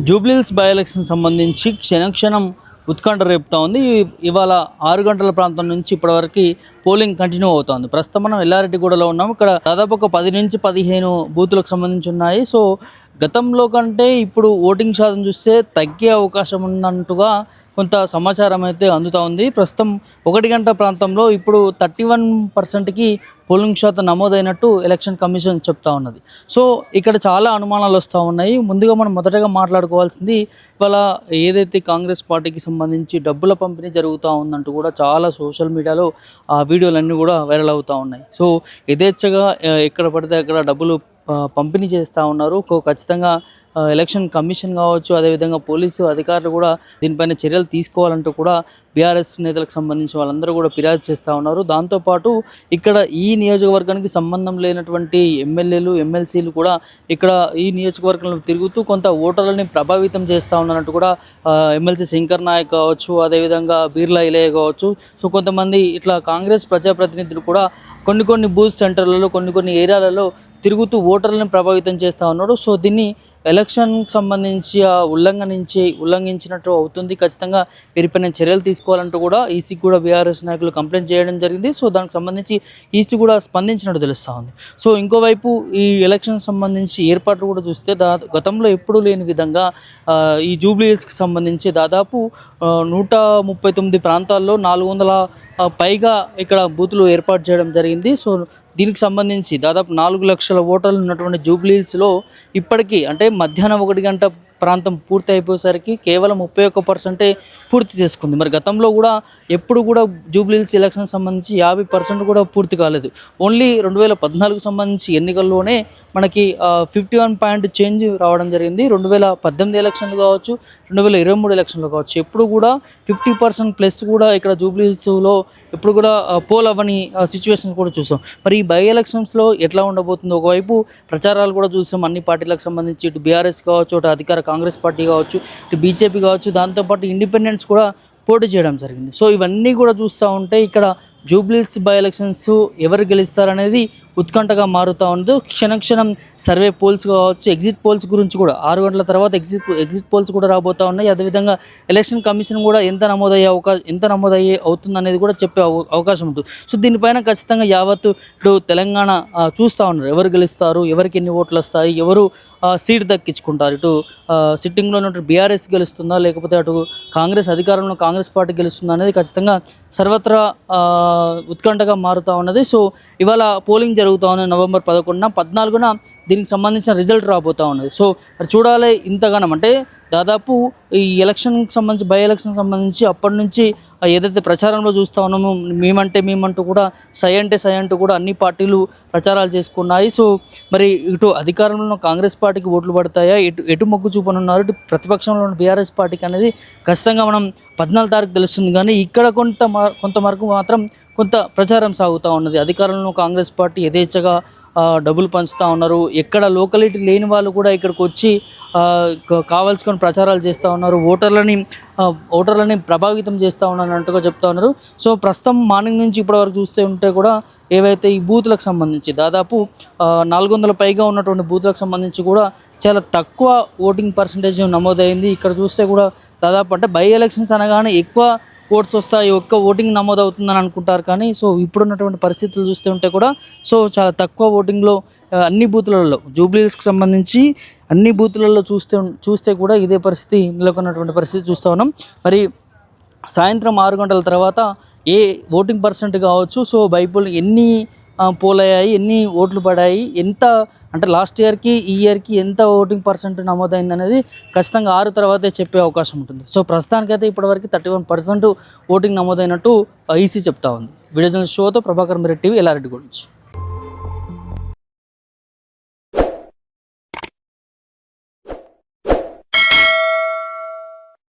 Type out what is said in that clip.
Jubilee Hills by election సంబంధించి క్షణక్షణం ఉత్కంఠ రేపుతా ఉంది. ఇవాళ 6 గంటల ప్రాంతం నుంచి ఇప్పటివరకు పోలింగ్ కంటిన్యూ అవుతోంది. ప్రస్తుతం మనం ఎల్లారెడ్డిగూడలో ఉన్నాం. ఇక్కడ దాదాపు ఒక 10 నుంచి 15 బూతులకు సంబంధించి ఉన్నాయి. సో గతంలో కంటే ఇప్పుడు ఓటింగ్ శాతం చూస్తే తగ్గే అవకాశం ఉందంటుగా కొంత సమాచారం అయితే అందుతూ ఉంది. ప్రస్తుతం 1 గంట ప్రాంతంలో ఇప్పుడు 31%కి పోలింగ్ శాతం నమోదైనట్టు ఎలక్షన్ కమిషన్ చెప్తా ఉన్నది. సో ఇక్కడ చాలా అనుమానాలు వస్తూ ఉన్నాయి. ముందుగా మనం మొదటగా మాట్లాడుకోవాల్సింది ఇవాళ ఏదైతే కాంగ్రెస్ పార్టీకి సంబంధించి డబ్బుల పంపిణీ జరుగుతూ ఉందంటూ కూడా చాలా సోషల్ మీడియాలో ఆ వీడియోలన్నీ కూడా వైరల్ అవుతూ ఉన్నాయి. సో యథేచ్ఛగా ఎక్కడ పడితే అక్కడ డబ్బులు పంపిణీ చేస్తూ ఉన్నారు. ఖచ్చితంగా ఎలక్షన్ కమిషన్ కావచ్చు, అదేవిధంగా పోలీసు అధికారులు కూడా దీనిపైన చర్యలు తీసుకోవాలంటూ కూడా బీఆర్ఎస్ నేతలకు సంబంధించి వాళ్ళందరూ కూడా ఫిర్యాదు చేస్తూ ఉన్నారు. దాంతోపాటు ఇక్కడ ఈ నియోజకవర్గానికి సంబంధం లేనటువంటి ఎమ్మెల్యేలు ఎమ్మెల్సీలు కూడా ఇక్కడ ఈ నియోజకవర్గంలో తిరుగుతూ కొంత ఓటర్లని ప్రభావితం చేస్తూ ఉన్నట్టు కూడా ఎమ్మెల్సీ శంకర్ నాయక్ కావచ్చు, అదేవిధంగా బీర్లా ఇలయ్య కావచ్చు. సో కొంతమంది ఇట్లా కాంగ్రెస్ ప్రజాప్రతినిధులు కూడా కొన్ని బూత్ సెంటర్లలో కొన్ని ఏరియాలలో తిరుగుతూ ఓటర్లను ప్రభావితం చేస్తూ ఉన్నాడు. సో దీన్ని ఎలక్షన్కి సంబంధించి ఉల్లంఘించినట్టు అవుతుంది. ఖచ్చితంగా వీరిపైన చర్యలు తీసుకోవాలంటూ కూడా ఈసీకి కూడా బీఆర్ఎస్ నాయకులు కంప్లైంట్ చేయడం జరిగింది. సో దానికి సంబంధించి ఈసీ కూడా స్పందించినట్టు తెలుస్తూ ఉంది. సో ఇంకోవైపు ఈ ఎలక్షన్ సంబంధించి ఏర్పాట్లు కూడా చూస్తే గతంలో ఎప్పుడూ లేని విధంగా ఈ జూబ్లీహిల్స్కి సంబంధించి దాదాపు 139 ప్రాంతాల్లో 400 పైగా ఇక్కడ బూతులు ఏర్పాటు చేయడం జరిగింది. సో దీనికి సంబంధించి దాదాపు 4 లక్షల ఓటర్లు ఉన్నటువంటి జూబ్లీహిల్స్లో ఇప్పటికీ అంటే మధ్యాహ్నం 1 గంట ప్రాంతం పూర్తి అయిపోయేసరికి కేవలం 31% పూర్తి చేసుకుంది. మరి గతంలో కూడా ఎప్పుడు కూడా జూబ్లీహిల్స్ ఎలక్షన్ సంబంధించి 50% కూడా పూర్తి కాలేదు. ఓన్లీ 2014 సంబంధించి ఎన్నికల్లోనే మనకి 51 పాయింట్ చేంజ్ రావడం జరిగింది. 2018 ఎలక్షన్లు కావచ్చు, 2023 ఎలక్షన్లు కావచ్చు, ఎప్పుడు కూడా 50% ప్లస్ కూడా ఇక్కడ జూబ్లీహిల్స్లో ఎప్పుడు కూడా పోల్ అవ్వని సిచ్యువేషన్స్ కూడా చూసాం. మరి ఈ బై ఎలక్షన్స్లో ఎట్లా ఉండబోతుందో ఒకవైపు ప్రచారాలు కూడా చూసాం. అన్ని పార్టీలకు సంబంధించి ఇటు బీఆర్ఎస్ కావచ్చు, అటు అధికార కాంగ్రెస్ పార్టీ కావచ్చు, ఇటు బీజేపీ కావచ్చు, దాంతోపాటు ఇండిపెండెంట్స్ కూడా పోటీ చేయడం జరిగింది. సో ఇవన్నీ కూడా చూస్తూ ఉంటే ఇక్కడ జూబ్లీహిల్స్ బై ఎలక్షన్స్ ఎవరు గెలుస్తారనేది ఉత్కంఠగా మారుతూ ఉంది. క్షణక్షణం సర్వే పోల్స్ కావచ్చు, ఎగ్జిట్ పోల్స్ గురించి కూడా 6 గంటల తర్వాత ఎగ్జిట్ పోల్స్ కూడా రాబోతూ ఉన్నాయి. అదేవిధంగా ఎలక్షన్ కమిషన్ కూడా ఎంత నమోదయ్యే అవుతుంది అనేది కూడా చెప్పే అవకాశం ఉంటుంది. సో దీనిపైన ఖచ్చితంగా యావత్తు ఇప్పుడు తెలంగాణ చూస్తూ ఉన్నారు. ఎవరు గెలుస్తారు, ఎవరికి ఎన్ని ఓట్లు వస్తాయి, ఎవరు సీట్ దక్కించుకుంటారు, ఇటు సిట్టింగ్లో ఉన్నట్టు బీఆర్ఎస్ గెలుస్తుందా లేకపోతే అటు కాంగ్రెస్ అధికారంలో కాంగ్రెస్ పార్టీ గెలుస్తుందా అనేది ఖచ్చితంగా సర్వత్రా ఉత్కంఠగా మారుతూ ఉన్నది. సో ఇవాళ పోలింగ్ జరుగుతూ ఉన్నది. నవంబర్ 11న 14న దీనికి సంబంధించిన రిజల్ట్ రాబోతూ ఉన్నది. సో మరి చూడాలి. ఇంతగానం అంటే దాదాపు ఈ ఎలక్షన్కి సంబంధించి బై ఎలక్షన్ సంబంధించి అప్పటి నుంచి ఏదైతే ప్రచారంలో చూస్తూ ఉన్నామో మేమంటూ కూడా సై అంటూ కూడా అన్ని పార్టీలు ప్రచారాలు చేసుకున్నాయి. సో మరి ఇటు అధికారంలో కాంగ్రెస్ పార్టీకి ఓట్లు పడతాయా, ఎటు మొగ్గు చూపనున్నారు, ఇటు ప్రతిపక్షంలో ఉన్న బీఆర్ఎస్ పార్టీకి అనేది ఖచ్చితంగా మనం 14 తారీఖు తెలుస్తుంది. కానీ ఇక్కడ కొంతవరకు మాత్రం కొంత ప్రచారం సాగుతూ ఉన్నది. అధికారంలో కాంగ్రెస్ పార్టీ యథేచ్ఛగా డబ్బులు పంచుతూ ఉన్నారు. ఎక్కడ లోకలిటీ లేని వాళ్ళు కూడా ఇక్కడికి వచ్చి కావాల్సుకొని ప్రచారాలు చేస్తూ ఉన్నారు. ఓటర్లని ప్రభావితం చేస్తూ ఉన్నట్టుగా చెప్తా ఉన్నారు. సో ప్రస్తుతం మార్నింగ్ నుంచి ఇప్పటివరకు చూస్తే ఉంటే కూడా ఏవైతే ఈ బూత్లకు సంబంధించి దాదాపు 400 పైగా ఉన్నటువంటి బూత్లకు సంబంధించి కూడా చాలా తక్కువ ఓటింగ్ పర్సంటేజ్ నమోదైంది. ఇక్కడ చూస్తే కూడా దాదాపు అంటే బై ఎలక్షన్స్ అనగానే ఎక్కువ ఓట్స్ వస్తాయి, ఒక్క ఓటింగ్ నమోదవుతుందని అనుకుంటారు. కానీ సో ఇప్పుడున్నటువంటి పరిస్థితులు చూస్తూ ఉంటే కూడా సో చాలా తక్కువ ఓటింగ్లో అన్ని బూతులలో జూబ్లీహిల్స్కి సంబంధించి అన్ని బూతులలో చూస్తే కూడా ఇదే పరిస్థితి నెలకొన్నటువంటి పరిస్థితి చూస్తూ ఉన్నాం. మరి సాయంత్రం 6 గంటల తర్వాత ఏ ఓటింగ్ పర్సెంట్ కావచ్చు, సో బైపోల్ ఎన్ని పోల్ అయ్యాయి, ఎన్ని ఓట్లు పడాయి, ఎంత అంటే లాస్ట్ ఇయర్కి ఈ ఇయర్కి ఎంత ఓటింగ్ పర్సెంట్ నమోదైంది అనేది ఖచ్చితంగా 6 తర్వాతే చెప్పే అవకాశం ఉంటుంది. సో ప్రస్తుతానికైతే ఇప్పటివరకు 31% ఓటింగ్ నమోదైనట్టు ఈసీ చెప్తా ఉంది. వీడియో జర్నలిస్ట్ షోతో ప్రభాకర్ మిరెట్ టీవీ ఎల్లారెడ్డి గురించి.